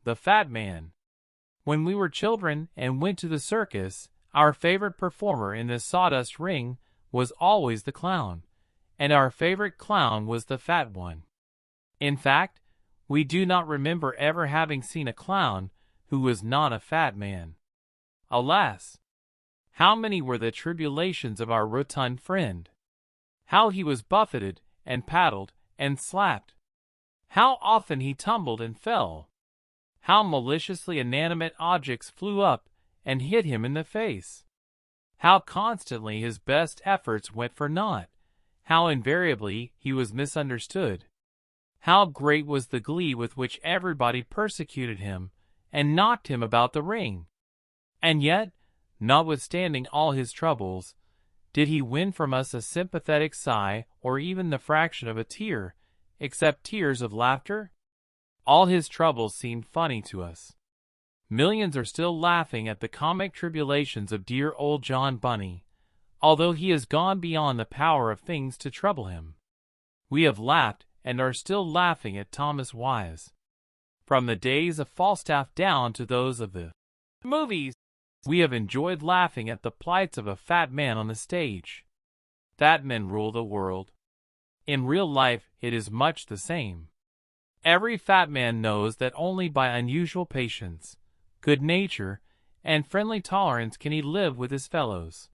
The Fat Man. When we were children and went to the circus, our favorite performer in the sawdust ring was always the clown, and our favorite clown was the fat one. In fact, we do not remember ever having seen a clown who was not a fat man. Alas! How many were the tribulations of our rotund friend! How he was buffeted, and paddled, and slapped! How often he tumbled and fell! How maliciously inanimate objects flew up and hit him in the face! How constantly his best efforts went for naught! How invariably he was misunderstood! How great was the glee with which everybody persecuted him and knocked him about the ring! And yet, notwithstanding all his troubles, did he win from us a sympathetic sigh or even the fraction of a tear, except tears of laughter? All his troubles seemed funny to us. Millions are still laughing at the comic tribulations of dear old John Bunny, although he has gone beyond the power of things to trouble him. We have laughed and are still laughing at Thomas Wise. From the days of Falstaff down to those of the movies, we have enjoyed laughing at the plights of a fat man on the stage. Fat men rule the world. In real life, it is much the same. Every fat man knows that only by unusual patience, good nature, and friendly tolerance can he live with his fellows.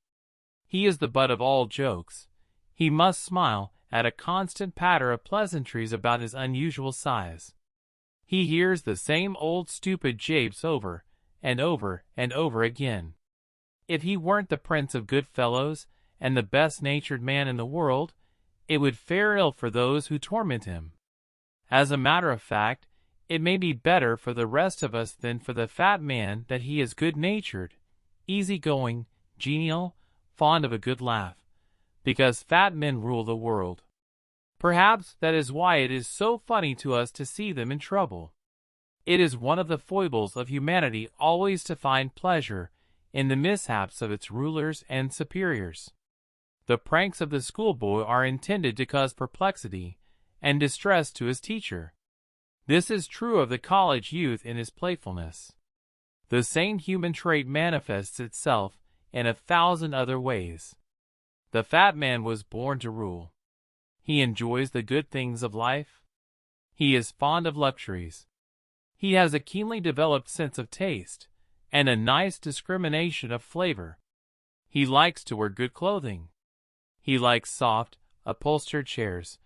He is the butt of all jokes. He must smile at a constant patter of pleasantries about his unusual size. He hears the same old stupid japes over and over and over again. If he weren't the prince of good fellows and the best-natured man in the world, it would fare ill for those who torment him. As a matter of fact, it may be better for the rest of us than for the fat man that he is good-natured, easy-going, genial, fond of a good laugh, because fat men rule the world. Perhaps that is why it is so funny to us to see them in trouble. It is one of the foibles of humanity always to find pleasure in the mishaps of its rulers and superiors. The pranks of the schoolboy are intended to cause perplexity and distress to his teacher. This is true of the college youth in his playfulness. The same human trait manifests itself in 1,000 other ways. The fat man was born to rule. He enjoys the good things of life. He is fond of luxuries. He has a keenly developed sense of taste and a nice discrimination of flavor. He likes to wear good clothing. He likes soft, upholstered chairs,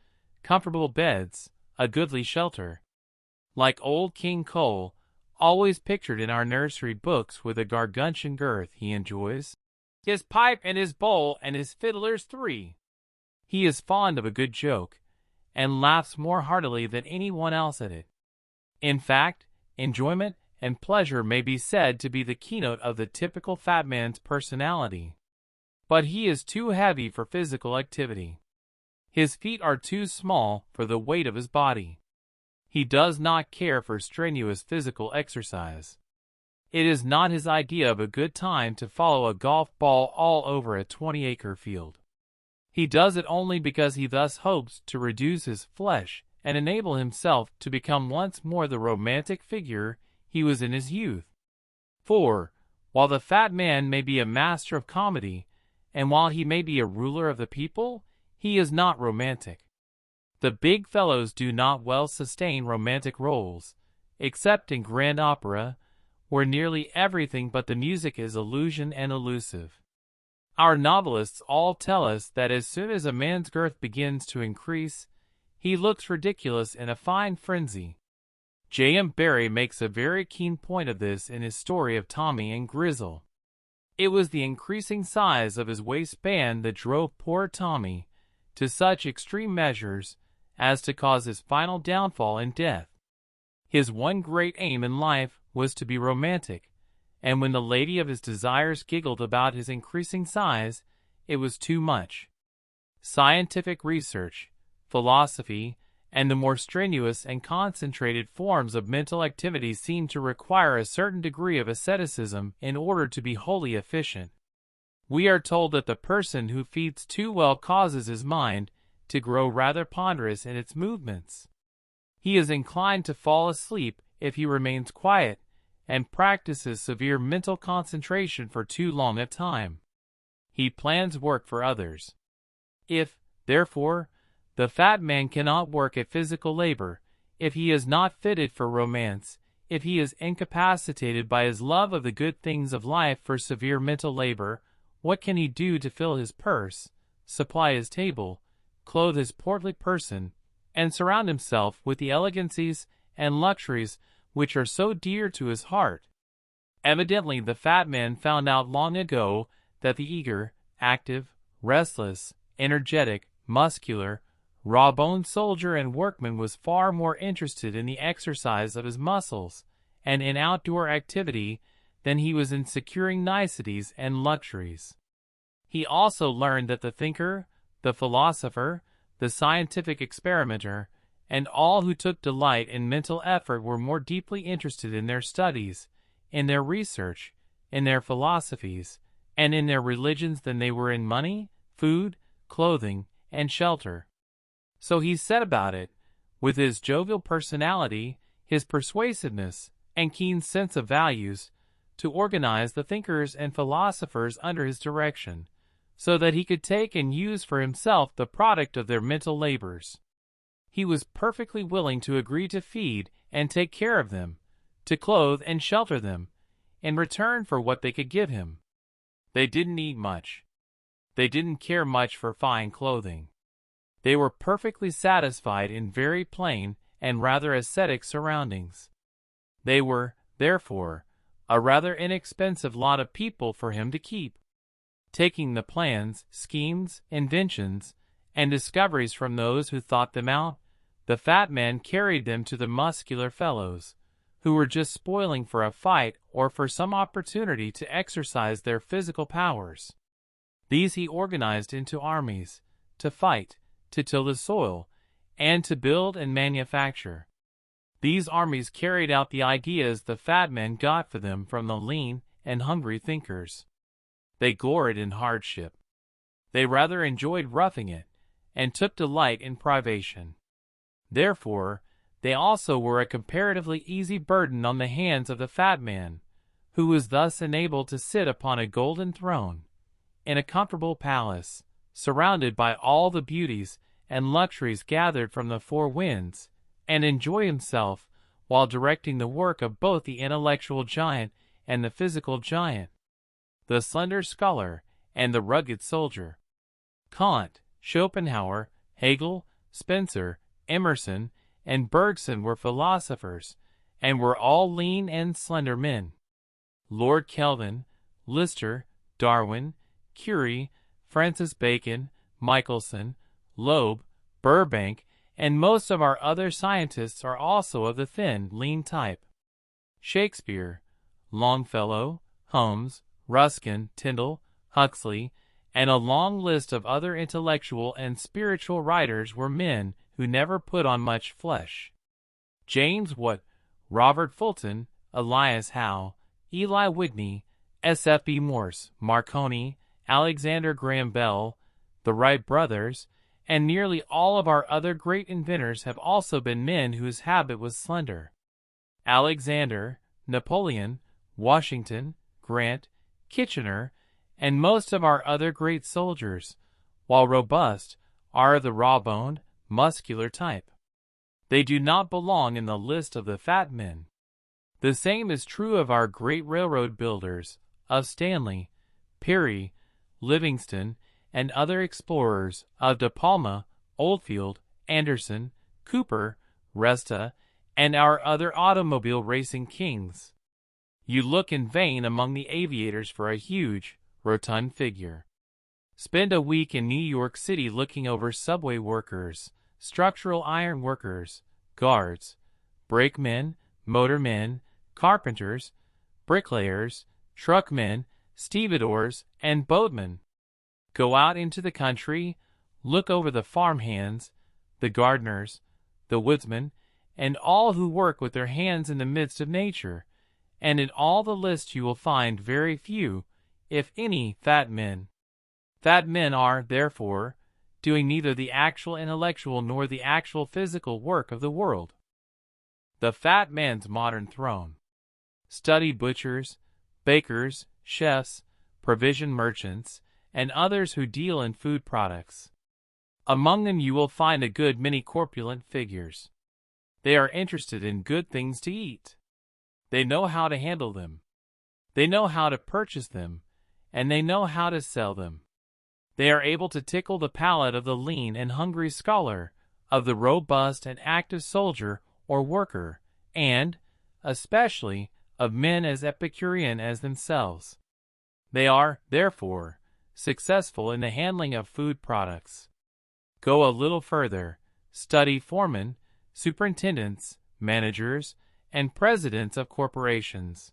comfortable beds, a goodly shelter. Like old King Cole, always pictured in our nursery books with a gargantuan girth, he enjoys his pipe and his bowl and his fiddlers 3. He is fond of a good joke, and laughs more heartily than anyone else at it. In fact, enjoyment and pleasure may be said to be the keynote of the typical fat man's personality. But he is too heavy for physical activity. His feet are too small for the weight of his body. He does not care for strenuous physical exercise. It is not his idea of a good time to follow a golf ball all over a 20-acre field. He does it only because he thus hopes to reduce his flesh and enable himself to become once more the romantic figure he was in his youth. For, while the fat man may be a master of comedy, and while he may be a ruler of the people, he is not romantic. The big fellows do not well sustain romantic roles, except in grand opera, where nearly everything but the music is illusion and elusive. Our novelists all tell us that as soon as a man's girth begins to increase, he looks ridiculous in a fine frenzy. J.M. Barrie makes a very keen point of this in his story of Tommy and Grizzle. It was the increasing size of his waistband that drove poor Tommy to such extreme measures as to cause his final downfall and death. His one great aim in life was to be romantic, and when the lady of his desires giggled about his increasing size, it was too much. Scientific research, philosophy, and the more strenuous and concentrated forms of mental activity seem to require a certain degree of asceticism in order to be wholly efficient. We are told that the person who feeds too well causes his mind to grow rather ponderous in its movements. He is inclined to fall asleep if he remains quiet and practices severe mental concentration for too long a time. He plans work for others. If, therefore, the fat man cannot work at physical labor, if he is not fitted for romance, if he is incapacitated by his love of the good things of life for severe mental labor, what can he do to fill his purse, supply his table, clothe his portly person, and surround himself with the elegancies and luxuries which are so dear to his heart? Evidently the fat man found out long ago that the eager, active, restless, energetic, muscular, raw-boned soldier and workman was far more interested in the exercise of his muscles and in outdoor activity than he was in securing niceties and luxuries. He also learned that the thinker, the philosopher, the scientific experimenter, and all who took delight in mental effort were more deeply interested in their studies, in their research, in their philosophies, and in their religions than they were in money, food, clothing, and shelter. So he set about it, with his jovial personality, his persuasiveness, and keen sense of values, to organize the thinkers and philosophers under his direction, so that he could take and use for himself the product of their mental labors. He was perfectly willing to agree to feed and take care of them, to clothe and shelter them, in return for what they could give him. They didn't need much. They didn't care much for fine clothing. They were perfectly satisfied in very plain and rather ascetic surroundings. They were, therefore, a rather inexpensive lot of people for him to keep. Taking the plans, schemes, inventions, and discoveries from those who thought them out, the fat man carried them to the muscular fellows, who were just spoiling for a fight or for some opportunity to exercise their physical powers. These he organized into armies, to fight, to till the soil, and to build and manufacture. These armies carried out the ideas the fat man got for them from the lean and hungry thinkers. They gloried in hardship. They rather enjoyed roughing it, and took delight in privation. Therefore, they also were a comparatively easy burden on the hands of the fat man, who was thus enabled to sit upon a golden throne, in a comfortable palace, surrounded by all the beauties and luxuries gathered from the four winds, and enjoy himself while directing the work of both the intellectual giant and the physical giant, the slender scholar and the rugged soldier. Kant, Schopenhauer, Hegel, Spencer, Emerson, and Bergson were philosophers, and were all lean and slender men. Lord Kelvin, Lister, Darwin, Curie, Francis Bacon, Michelson, Loeb, Burbank, and most of our other scientists are also of the thin, lean type. Shakespeare, Longfellow, Holmes, Ruskin, Tyndall, Huxley, and a long list of other intellectual and spiritual writers were men who never put on much flesh. James Watt, Robert Fulton, Elias Howe, Eli Whitney, S.F.B. Morse, Marconi, Alexander Graham Bell, the Wright brothers, and nearly all of our other great inventors have also been men whose habit was slender. Alexander, Napoleon, Washington, Grant, Kitchener, and most of our other great soldiers, while robust, are the raw-boned, muscular type. They do not belong in the list of the fat men. The same is true of our great railroad builders, of Stanley, Peary, Livingston, and other explorers, of De Palma, Oldfield, Anderson, Cooper, Resta, and our other automobile racing kings. You look in vain among the aviators for a huge, rotund figure. Spend a week in New York City looking over subway workers, structural iron workers, guards, brakemen, motormen, carpenters, bricklayers, truckmen, stevedores, and boatmen. Go out into the country, look over the farmhands, the gardeners, the woodsmen, and all who work with their hands in the midst of nature, and in all the list you will find very few, if any, fat men. Fat men are, therefore, doing neither the actual intellectual nor the actual physical work of the world. The fat man's modern throne. Study butchers, bakers, chefs, provision merchants, and others who deal in food products. Among them you will find a good many corpulent figures. They are interested in good things to eat. They know how to handle them. They know how to purchase them, and they know how to sell them. They are able to tickle the palate of the lean and hungry scholar, of the robust and active soldier or worker, and, especially, of men as Epicurean as themselves. They are, therefore, successful in the handling of food products. Go a little further, study foremen, superintendents, managers, and presidents of corporations.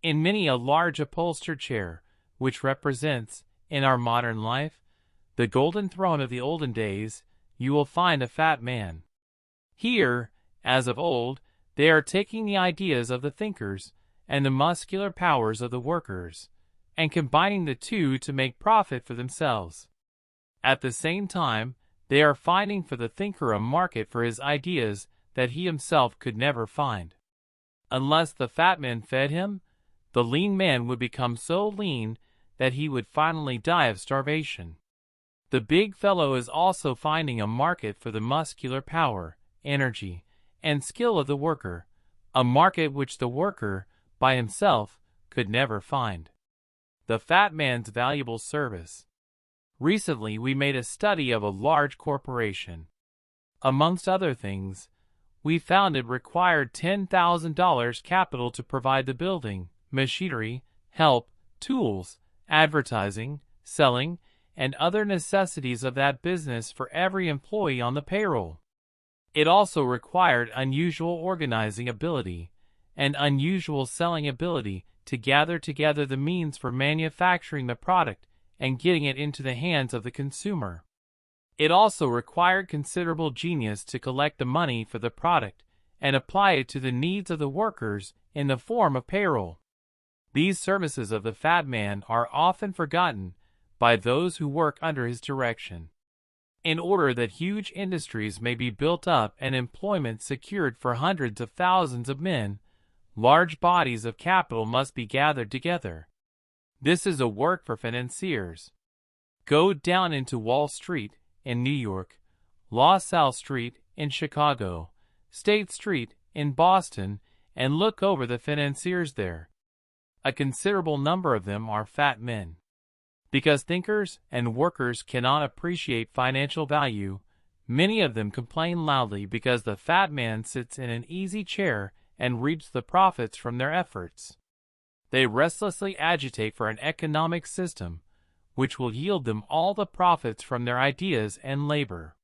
In many a large upholstered chair, which represents, in our modern life, the golden throne of the olden days, you will find a fat man. Here, as of old, they are taking the ideas of the thinkers and the muscular powers of the workers, and combining the two to make profit for themselves. At the same time, they are finding for the thinker a market for his ideas that he himself could never find. Unless the fat man fed him, the lean man would become so lean that he would finally die of starvation. The big fellow is also finding a market for the muscular power, energy, and skill of the worker, a market which the worker, by himself, could never find. The fat man's valuable service. Recently we made a study of a large corporation. Amongst other things, we found it required $10,000 capital to provide the building, machinery, help, tools, advertising, selling, and other necessities of that business for every employee on the payroll. It also required unusual organizing ability and unusual selling ability to gather together the means for manufacturing the product and getting it into the hands of the consumer. It also required considerable genius to collect the money for the product and apply it to the needs of the workers in the form of payroll. These services of the fat man are often forgotten by those who work under his direction. In order that huge industries may be built up and employment secured for hundreds of thousands of men, large bodies of capital must be gathered together. This is a work for financiers. Go down into Wall Street in New York, La Salle Street in Chicago, State Street in Boston, and look over the financiers there. A considerable number of them are fat men. Because thinkers and workers cannot appreciate financial value, many of them complain loudly because the fat man sits in an easy chair and reaps the profits from their efforts. They restlessly agitate for an economic system which will yield them all the profits from their ideas and labor.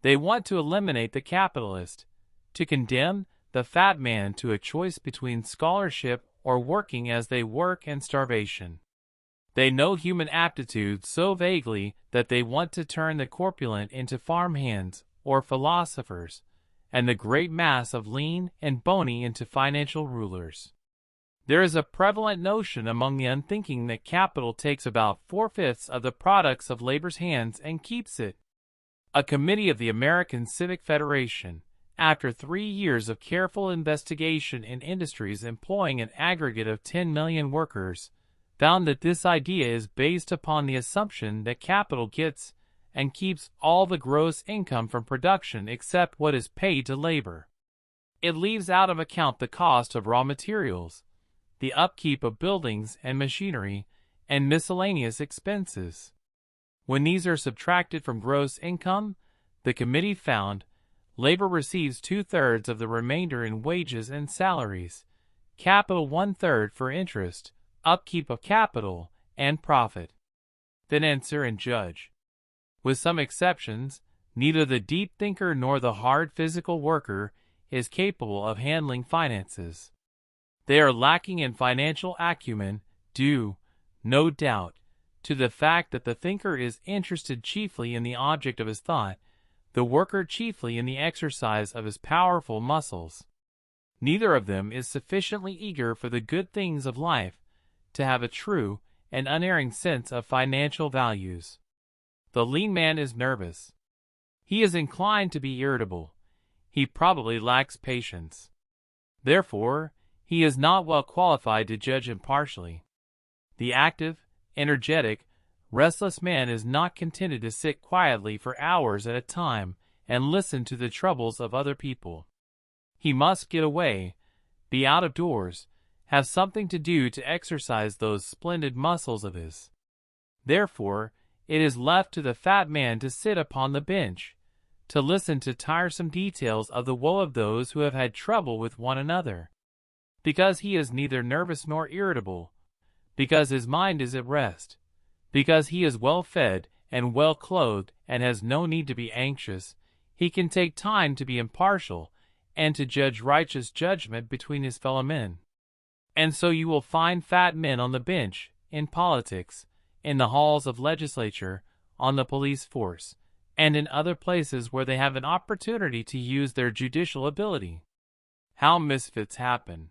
They want to eliminate the capitalist, to condemn the fat man to a choice between scholarship or working as they work and starvation. They know human aptitudes so vaguely that they want to turn the corpulent into farmhands or philosophers, and the great mass of lean and bony into financial rulers. There is a prevalent notion among the unthinking that capital takes about 4/5 of the products of labor's hands and keeps it. A committee of the American Civic Federation, after 3 years of careful investigation in industries employing an aggregate of 10 million workers, found that this idea is based upon the assumption that capital gets and keeps all the gross income from production except what is paid to labor. It leaves out of account the cost of raw materials, the upkeep of buildings and machinery, and miscellaneous expenses. When these are subtracted from gross income, the committee found, labor receives 2/3 of the remainder in wages and salaries, capital 1/3 for interest, upkeep of capital, and profit. Financier and judge. With some exceptions, neither the deep thinker nor the hard physical worker is capable of handling finances. They are lacking in financial acumen, due, no doubt, to the fact that the thinker is interested chiefly in the object of his thought, the worker chiefly in the exercise of his powerful muscles. Neither of them is sufficiently eager for the good things of life to have a true and unerring sense of financial values. The lean man is nervous. He is inclined to be irritable. He probably lacks patience. Therefore, he is not well qualified to judge impartially. The active, energetic, restless man is not contented to sit quietly for hours at a time and listen to the troubles of other people. He must get away, be out of doors, have something to do to exercise those splendid muscles of his. Therefore, it is left to the fat man to sit upon the bench, to listen to tiresome details of the woe of those who have had trouble with one another. Because he is neither nervous nor irritable, because his mind is at rest, because he is well fed and well clothed and has no need to be anxious, he can take time to be impartial and to judge righteous judgment between his fellow men. And so you will find fat men on the bench, in politics, in the halls of legislature, on the police force, and in other places where they have an opportunity to use their judicial ability. How misfits happen!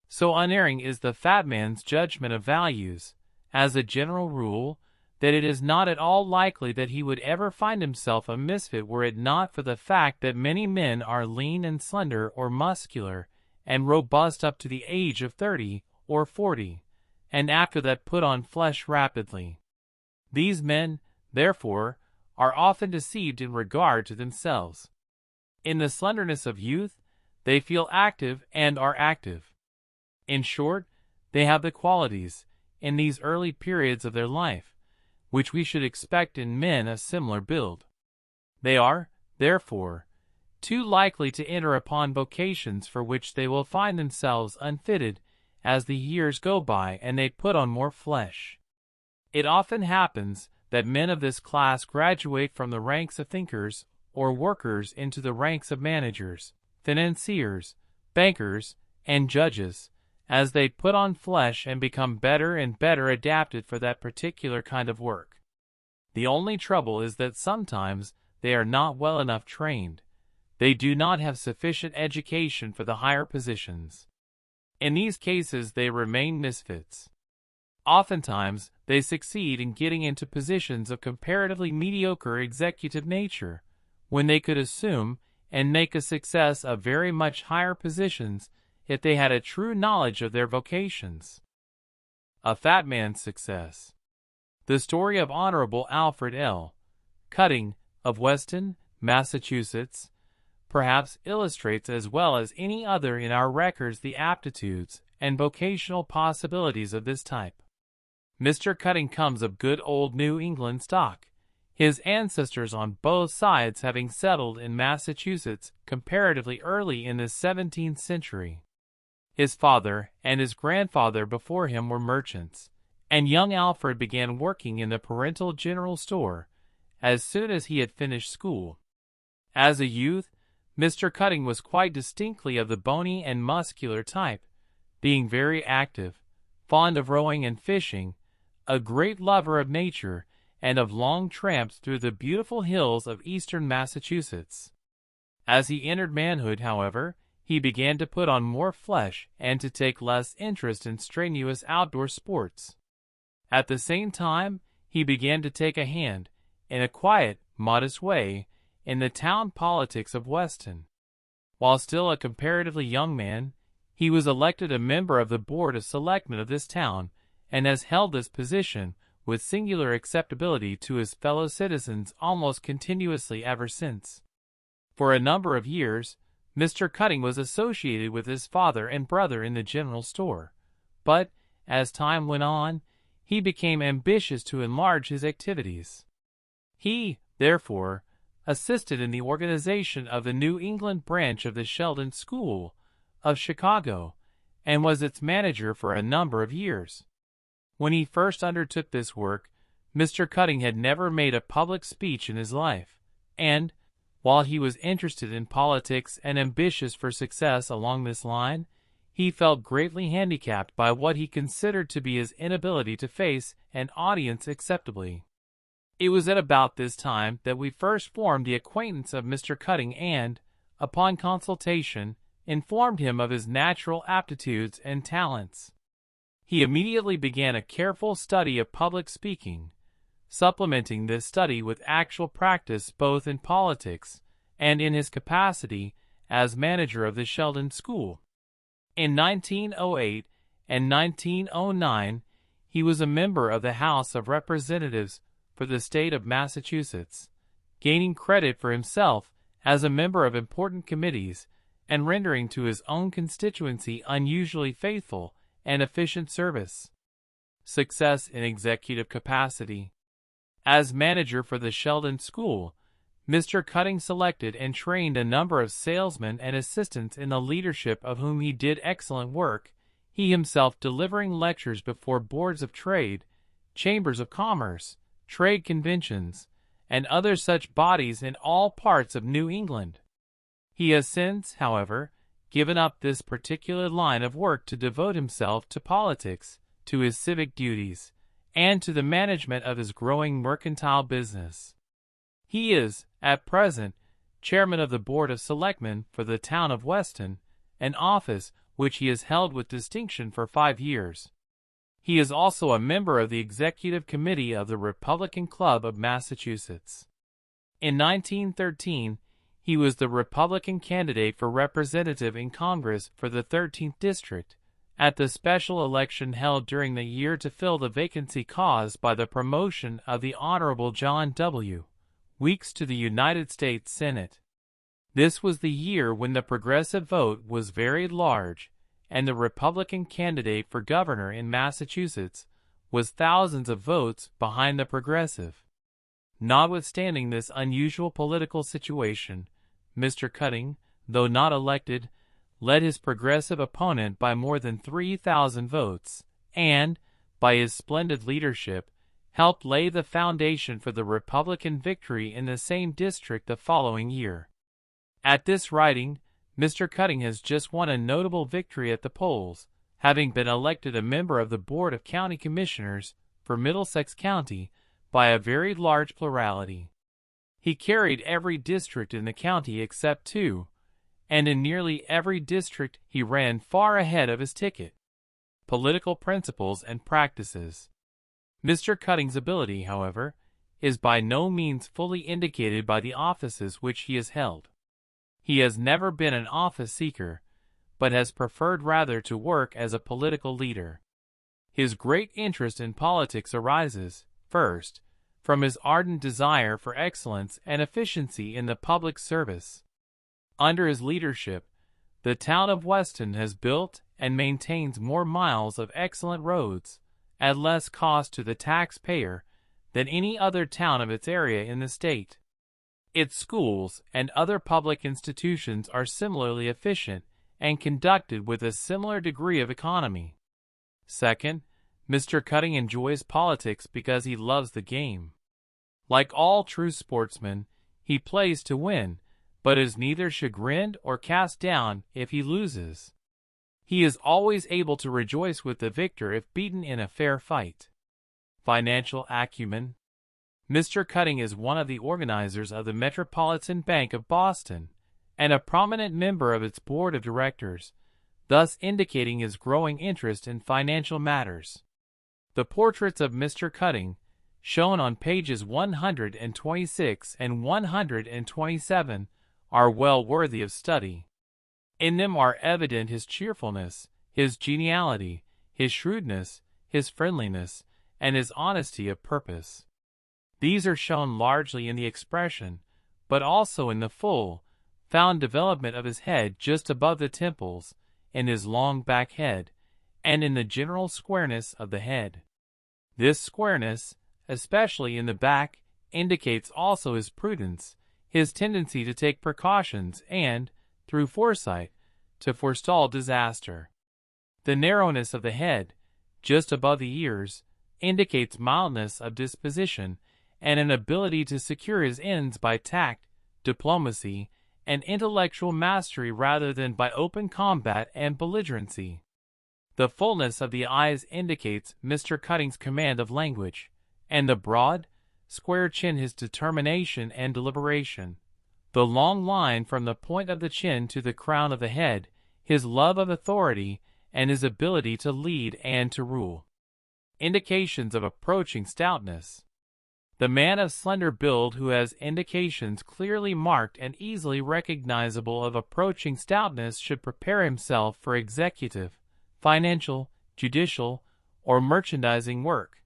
So unerring is the fat man's judgment of values, as a general rule, that it is not at all likely that he would ever find himself a misfit were it not for the fact that many men are lean and slender or muscular and robust up to the age of 30 or 40, and after that put on flesh rapidly. These men, therefore, are often deceived in regard to themselves. In the slenderness of youth, they feel active and are active. In short, they have the qualities, in these early periods of their life, which we should expect in men of similar build. They are, therefore, too likely to enter upon vocations for which they will find themselves unfitted as the years go by and they put on more flesh. It often happens that men of this class graduate from the ranks of thinkers or workers into the ranks of managers, financiers, bankers, and judges, as they put on flesh and become better and better adapted for that particular kind of work. The only trouble is that sometimes they are not well enough trained. They do not have sufficient education for the higher positions. In these cases they remain misfits. Oftentimes they succeed in getting into positions of comparatively mediocre executive nature, when they could assume and make a success of very much higher positions if they had a true knowledge of their vocations. A fat man's success. The story of Honorable Alfred L. Cutting, of Weston, Massachusetts, perhaps illustrates as well as any other in our records the aptitudes and vocational possibilities of this type. Mr. Cutting comes of good old New England stock, his ancestors on both sides having settled in Massachusetts comparatively early in the 17th century. His father and his grandfather before him were merchants, and young Alfred began working in the parental general store as soon as he had finished school. As a youth, Mr. Cutting was quite distinctly of the bony and muscular type, being very active, fond of rowing and fishing, a great lover of nature, and of long tramps through the beautiful hills of eastern Massachusetts. As he entered manhood, however, he began to put on more flesh and to take less interest in strenuous outdoor sports. At the same time, he began to take a hand, in a quiet, modest way, in the town politics of Weston. While still a comparatively young man, he was elected a member of the Board of Selectmen of this town, and has held this position with singular acceptability to his fellow citizens almost continuously ever since. For a number of years, Mr. Cutting was associated with his father and brother in the general store, but, as time went on, he became ambitious to enlarge his activities. He, therefore, assisted in the organization of the New England branch of the Sheldon School of Chicago, and was its manager for a number of years. When he first undertook this work, Mr. Cutting had never made a public speech in his life, and, while he was interested in politics and ambitious for success along this line, he felt greatly handicapped by what he considered to be his inability to face an audience acceptably. It was at about this time that we first formed the acquaintance of Mr. Cutting and, upon consultation, informed him of his natural aptitudes and talents. He immediately began a careful study of public speaking, supplementing this study with actual practice both in politics and in his capacity as manager of the Sheldon School. In 1908 and 1909, he was a member of the House of Representatives for the state of Massachusetts, gaining credit for himself as a member of important committees and rendering to his own constituency unusually faithful and efficient service. Success in executive capacity. As manager for the Sheldon School, Mr. Cutting selected and trained a number of salesmen and assistants in the leadership of whom he did excellent work, he himself delivering lectures before boards of trade, chambers of commerce, trade conventions, and other such bodies in all parts of New England. He has since, however, given up this particular line of work to devote himself to politics, to his civic duties, and to the management of his growing mercantile business. He is, at present, chairman of the Board of Selectmen for the town of Weston, an office which he has held with distinction for 5 years. He is also a member of the Executive Committee of the Republican Club of Massachusetts. In 1913, he was the Republican candidate for representative in Congress for the 13th District, at the special election held during the year to fill the vacancy caused by the promotion of the Honorable John W. Weeks to the United States Senate. This was the year when the progressive vote was very large, and the Republican candidate for governor in Massachusetts was thousands of votes behind the progressive. Notwithstanding this unusual political situation, Mr. Cutting, though not elected, led his progressive opponent by more than 3,000 votes, and, by his splendid leadership, helped lay the foundation for the Republican victory in the same district the following year. At this writing, Mr. Cutting has just won a notable victory at the polls, having been elected a member of the Board of County Commissioners for Middlesex County by a very large plurality. He carried every district in the county except 2, and in nearly every district he ran far ahead of his ticket. Political principles and practices. Mr. Cutting's ability, however, is by no means fully indicated by the offices which he has held. He has never been an office seeker, but has preferred rather to work as a political leader. His great interest in politics arises, first, from his ardent desire for excellence and efficiency in the public service. Under his leadership, the town of Weston has built and maintains more miles of excellent roads, at less cost to the taxpayer, than any other town of its area in the state. Its schools and other public institutions are similarly efficient and conducted with a similar degree of economy. Second, Mr. Cutting enjoys politics because he loves the game. Like all true sportsmen, he plays to win, but is neither chagrined or cast down if he loses. He is always able to rejoice with the victor if beaten in a fair fight. Financial acumen. Mr. Cutting is one of the organizers of the Metropolitan Bank of Boston, and a prominent member of its board of directors, thus indicating his growing interest in financial matters. The portraits of Mr. Cutting, shown on pages 126 and 127, are well worthy of study. In them are evident his cheerfulness, his geniality, his shrewdness, his friendliness, and his honesty of purpose. These are shown largely in the expression, but also in the full, found development of his head just above the temples, in his long back head, and in the general squareness of the head. This squareness, especially in the back, indicates also his prudence, his tendency to take precautions and, through foresight, to forestall disaster. The narrowness of the head, just above the ears, indicates mildness of disposition and an ability to secure his ends by tact, diplomacy, and intellectual mastery rather than by open combat and belligerency. The fullness of the eyes indicates Mr. Cutting's command of language, and the broad, square chin his determination and deliberation. The long line from the point of the chin to the crown of the head, his love of authority, and his ability to lead and to rule. Indications of approaching stoutness. The man of slender build who has indications clearly marked and easily recognizable of approaching stoutness should prepare himself for executive, financial, judicial, or merchandising work.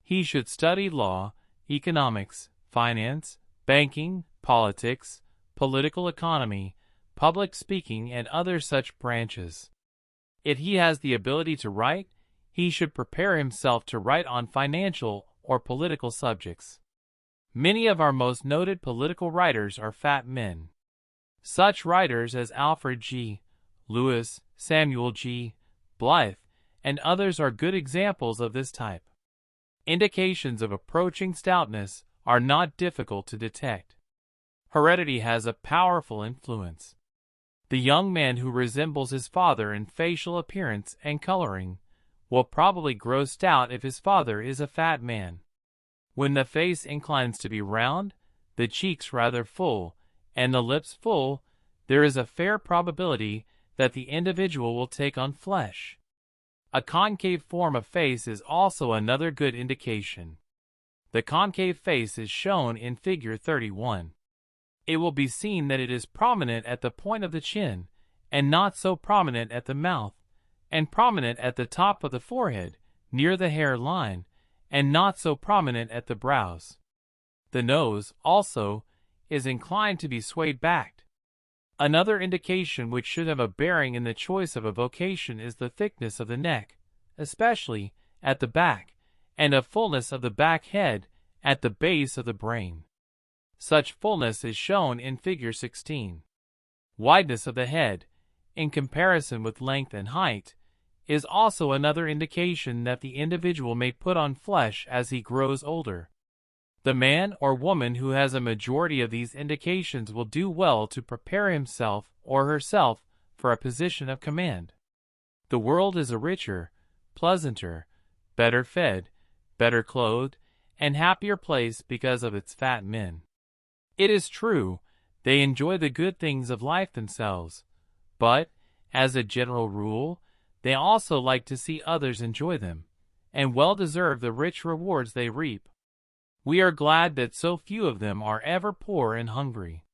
He should study law, economics, finance, banking, politics, political economy, public speaking, and other such branches. If he has the ability to write, he should prepare himself to write on financial or political subjects. Many of our most noted political writers are fat men. Such writers as Alfred G. Lewis, Samuel G. Blythe, and others are good examples of this type. Indications of approaching stoutness are not difficult to detect. Heredity has a powerful influence. The young man who resembles his father in facial appearance and coloring will probably grow stout if his father is a fat man. When the face inclines to be round, the cheeks rather full, and the lips full, there is a fair probability that the individual will take on flesh. A concave form of face is also another good indication. The concave face is shown in Figure 31. It will be seen that it is prominent at the point of the chin, and not so prominent at the mouth, and prominent at the top of the forehead, near the hair line, and not so prominent at the brows. The nose, also, is inclined to be swayed back. Another indication which should have a bearing in the choice of a vocation is the thickness of the neck, especially at the back, and a fullness of the back head at the base of the brain. Such fullness is shown in Figure 16. Wideness of the head, in comparison with length and height, is also another indication that the individual may put on flesh as he grows older. The man or woman who has a majority of these indications will do well to prepare himself or herself for a position of command. The world is a richer, pleasanter, better fed, better clothed, and happier place because of its fat men. It is true, they enjoy the good things of life themselves, but, as a general rule, they also like to see others enjoy them, and well deserve the rich rewards they reap. We are glad that so few of them are ever poor and hungry.